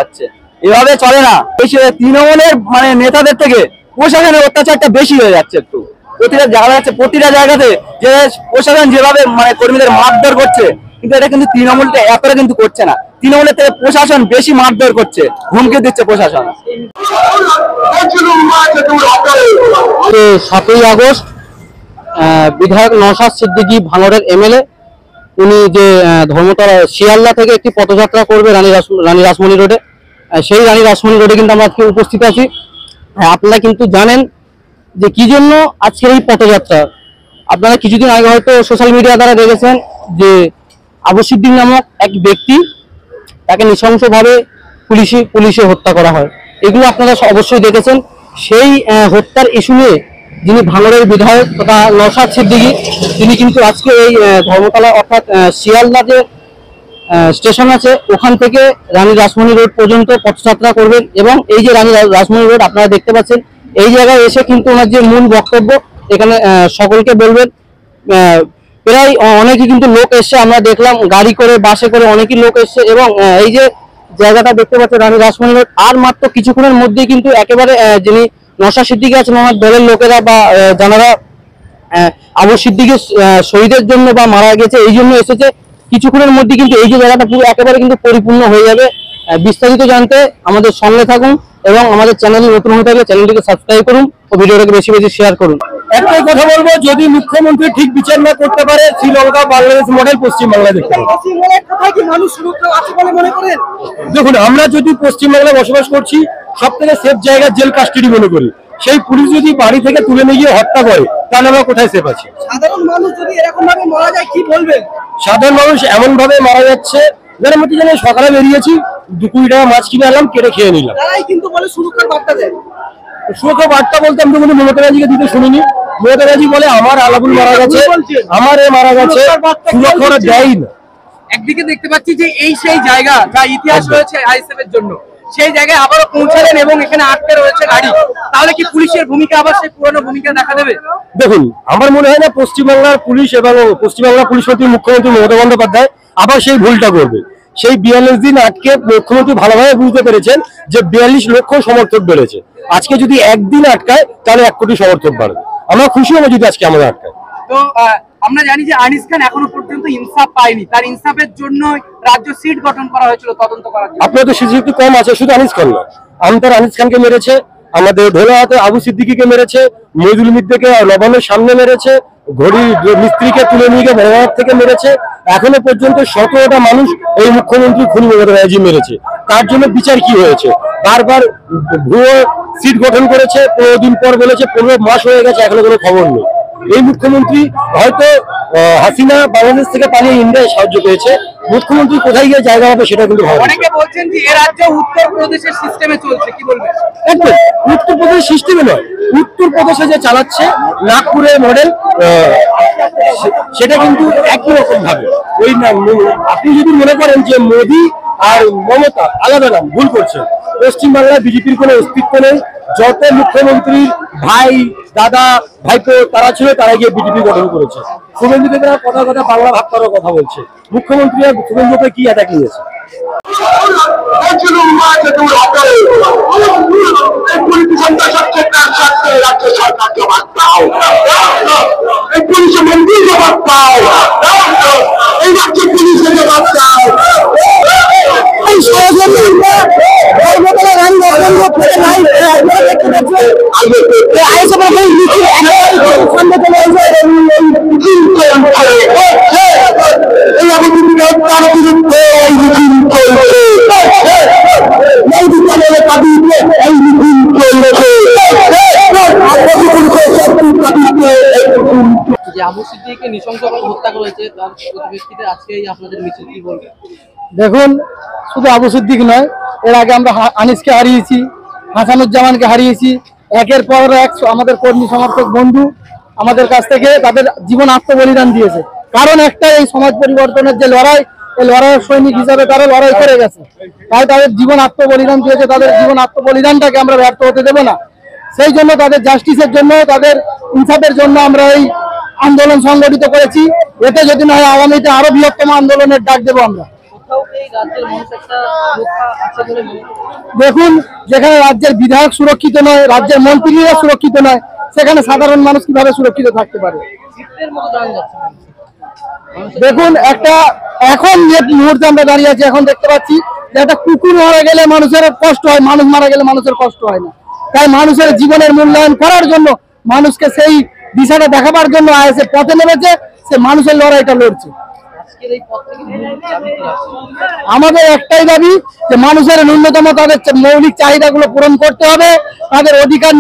আচ্ছা, এভাবে চলে না। তৃণমূলের মানে নেতাদের থেকে প্রশাসনের অত্যাচারটা বেশি হয়ে যাচ্ছে। একটু প্রতিটা জায়গাতে যে প্রশাসন যেভাবে মানে কর্মীদের মারধর করছে, কিন্তু এটা কিন্তু তৃণমূলটা এতটা কিন্তু করছে না। তৃণমূলের থেকে প্রশাসন বেশি মারধর করছে, হুমকি দিচ্ছে প্রশাসন। 7ই আগস্ট বিধায়ক নওশাদ সিদ্দিকী ভাঙড়ের এমএলএ, উনি যে ধর্মতলা শিয়ালদা থেকে একটি পদযাত্রা করবে রানী রাসমণি রোডে, সেই রানী রাসমণি রোডে কিন্তু আমরা আজকে উপস্থিত আছি। আপনারা কিন্তু জানেন যে কি জন্য আজকের এই পদযাত্রা। আপনারা কিছুদিন আগে হয়তো সোশ্যাল মিডিয়া দ্বারা দেখেছেন যে আবু সিদ্দিক নামক এক ব্যক্তি, তাকে নৃশংসভাবে পুলিশে হত্যা করা হয়। এগুলো আপনারা অবশ্যই দেখেছেন। সেই হত্যার ইস্যু নিয়ে যিনি ভাঙড়ের বিধায়ক তথা নওশাদ সিদ্দিকী, তিনি কিন্তু আজকে এই ধর্মতলা অর্থাৎ শিয়ালদা যে স্টেশন আছে ওখান থেকে রানী রাসমণি রোড পর্যন্ত পথযাত্রা করবেন। এবং এই যে রানী রাসমণি রোড আপনারা দেখতে পাচ্ছেন, এই জায়গায় এসে কিন্তু ওনার যে মূল বক্তব্য, এখানে সকলকে বলবেন। প্রায় অনেকই কিন্তু লোক এসছে, আমরা দেখলাম গাড়ি করে বাসে করে অনেকই লোক এসছে। এবং এই যে জায়গাটা দেখতে পাচ্ছেন রানী রাসমণি রোড, আর মাত্র কিছুক্ষণের মধ্যেই কিন্তু একেবারে যিনি নওশাদ সিদ্দিকী আছেন ওনার দলের লোকেরা বা যারা আবু সিদ্দিকী শহীদের জন্য বা মারা গেছে এই জন্য এসেছে, কিছুক্ষণের মধ্যে কিন্তু এই যে জায়গাটা পুরো একেবারে কিন্তু পরিপূর্ণ হয়ে যাবে। বিস্তারিত জানতে আমাদের সঙ্গে থাকুন এবং আমাদের চ্যানেলে নতুন হয়ে থাকলে চ্যানেলটিকে সাবস্ক্রাইব করুন ও ভিডিওটাকে বেশি বেশি শেয়ার করুন। একটাই কথা বলবো, যদি মুখ্যমন্ত্রী ঠিক বিচার না করতে পারে, শ্রীলঙ্কা বাংলাদেশ মডেল পশ্চিমবাংলা দেখতে হবে। দেখুন, আমরা যদি পশ্চিমবাংলায় বসবাস করছি, সব থেকে সেফ জায়গা জেল কাস্টডি মনে করি। সেই পুলিশ যদি বাড়ি থেকে তুলে নিয়ে গিয়ে হত্যা করে, তাহলে আমরা কোথায় সেফ আছি? সাধারণ মানুষ যদি এরকম ভাবে মারা যায় কি বলবেন? সাধারণ মানুষ এমন ভাবে মারা যাচ্ছে, যার মধ্যে যেন সকালে বেরিয়েছি 2 কোটি টাকা মাছ কিনে আনলাম, কেটে খেয়ে নিলাম। তারাই কিন্তু বলে সুরক্ষার বার্তা দেয়। সুরক্ষা বার্তা বলতে আমি তো কোনো মমতা ব্যানার্জিকে দিতে শুনিনি। মমতা ব্যানার্জি বলে আমার আলাবুল মারা গেছে, আমার এ মারা গেছে, সুরক্ষা দেয় না। একদিকে দেখতে পাচ্ছি যে এই সেই জায়গা যা ইতিহাস রয়েছে আইএসএফ এর জন্য, সেই জায়গায় আবারও পৌঁছালেন এবং এখানে আটকে রয়েছে গাড়ি। তাহলে কি পুলিশের ভূমিকা আবার সেই পুরনো ভূমিকা দেখা দেবে? দেখুন, আমার মনে হয় না পশ্চিমবাংলার পুলিশ এবং পশ্চিমবাংলার পুলিশ মন্ত্রী মুখ্যমন্ত্রী মমতা বন্দ্যোপাধ্যায় আবার সেই ভুলটা করবে। সেই 42 দিন আটকে মুখ্যমন্ত্রী ভালোভাবে বুঝতে পেরেছেন যে 42 লক্ষ সমর্থক বেড়েছে। আজকে যদি একদিন আটকায়, তাহলে 1 কোটি সমর্থক বাড়বে। আমরা খুশি হবো যদি আজকে আমাদের আটকায়। তো আমরা জানি যে আনিস খান এখনো পর্যন্ত ইনসাফ পায়নি, তার ইনসাফের জন্য রাজ্য সিট গঠন করা হয়েছিল তদন্ত করার জন্য। আপনার তো সুযোগ একটু কম আছে, শুধু আনিস খান না, আমতার আনিস খানকে মেরেছে, আমাদের ঢোলাহাতে আবু সিদ্দিকীকে মেরেছে, মইদুল মিদ্দাকে লবণের সামনে মেরেছে, ঘড়ি মিস্ত্রিকে তুলে নিয়ে গিয়ে বড়বাজার থেকে মেরেছে। এখনো পর্যন্ত 17টা মানুষ এই মুখ্যমন্ত্রী খুনি মমতা ব্যানার্জি মেরেছে। তার জন্য বিচার কি হয়েছে? বারবার ভুয়ো সিট গঠন করেছে, 15 দিন পর বলেছে 15 মাস হয়ে গেছে, এখনো কোনো খবর নেই। এই মুখ্যমন্ত্রী হয়তো হাসিনা বাংলাদেশ থেকে পালিয়ে ইন্ডিয়ায় সাহায্য পেয়েছে, মুখ্যমন্ত্রী কোথায় গিয়ে জায়গা হবে সেটা কিন্তু ভাবা। অনেকে বলছেন যে এ রাজ্য উত্তরপ্রদেশের সিস্টেমে চলছে, কি বলবেন? একদম উত্তরপ্রদেশ সিস্টেমে নয়, উত্তরপ্রদেশে যে চালাচ্ছে নাগপুরের মডেল, সেটা কিন্তু একই রকম ভাবে ওই না। আপনি যদি মনে করেন যে মোদি আর মমতা আলাদা নাম, ভুল করছেন। পশ্চিমবাংলায় বিজেপির কোনো অস্তিত্ব নেই। যত মুখ্যমন্ত্রীর ভাই, দাদা, ভাইপো তারা ছিল, তারা গিয়ে বিজেপি গঠন করেছে। শুভেন্দু দেবরা কথা কথা বাংলা ভাগ করার কথা বলছে। মুখ্যমন্ত্রী শুভেন্দুকে কি অ্যাটাক নিয়েছে? আবু সিদ্দিকীকে নৃশংসভাবে হত্যা করেছে, তার প্রতিবেশীদের আজকে আপনাদের মিছিল কি বলবে? দেখুন, শুধু আবু সিদ্দিক নয়, এর আগে আমরা আনিসকে হারিয়েছি, হাসানুজ্জামানকে হারিয়েছি। একের পর এক আমাদের কর্মী সমর্থক বন্ধু আমাদের কাছ থেকে তাদের জীবন আত্মবলিদান দিয়েছে। কারণ একটা, এই সমাজ পরিবর্তনের যে লড়াই, এই লড়াইয়ের সৈনিক হিসাবে তারা লড়াই করে গেছে, তাই তাদের জীবন আত্মবলিদান দিয়েছে। তাদের জীবন আত্মবলিদানটাকে আমরা ব্যর্থ হতে দেব না। সেই জন্য তাদের জাস্টিসের জন্য, তাদের ইনসাফের জন্য আমরা এই আন্দোলন সংগঠিত করেছি। এতে যদি না হয় আগামীতে আরো বৃহত্তম আন্দোলনের ডাক দেবো আমরা। দেখুন, যেখানে রাজ্যের বিধায়ক সুরক্ষিত নয়, রাজ্যের মন্ত্রীরা সুরক্ষিত নয়, সেখানে সাধারণ মানুষ কিভাবে সুরক্ষিত থাকতে পারে? দেখুন, এখন যে মুহূর্তে আমরা দাঁড়িয়ে আছি, এখন দেখতে পাচ্ছি যে একটা কুকুর মারা গেলে মানুষের কষ্ট হয়, মানুষ মারা গেলে মানুষের কষ্ট হয় না। তাই মানুষের জীবনের মূল্যায়ন করার জন্য, মানুষকে সেই দিশাটা দেখাবার জন্য আইএসএফ পথে নেমেছে, সে মানুষের লড়াইটা লড়ছে। আমাদের একটাই দাবি যে মানুষের ন্যূনতম তাদের মৌলিক চাহিদাগুলো পূরণ করতে হবে, তাদের অধিকার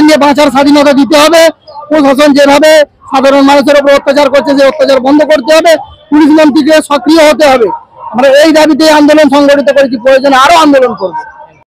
নিয়ে বাঁচার স্বাধীনতা দিতে হবে। প্রশাসন যেভাবে সাধারণ মানুষের উপর অত্যাচার করছে, যে অত্যাচার বন্ধ করতে হবে, পুলিশ মন্ত্রীকে সক্রিয় হতে হবে। আমরা এই দাবিতে আন্দোলন সংগঠিত করেছি, প্রয়োজনে আরো আন্দোলন করবো।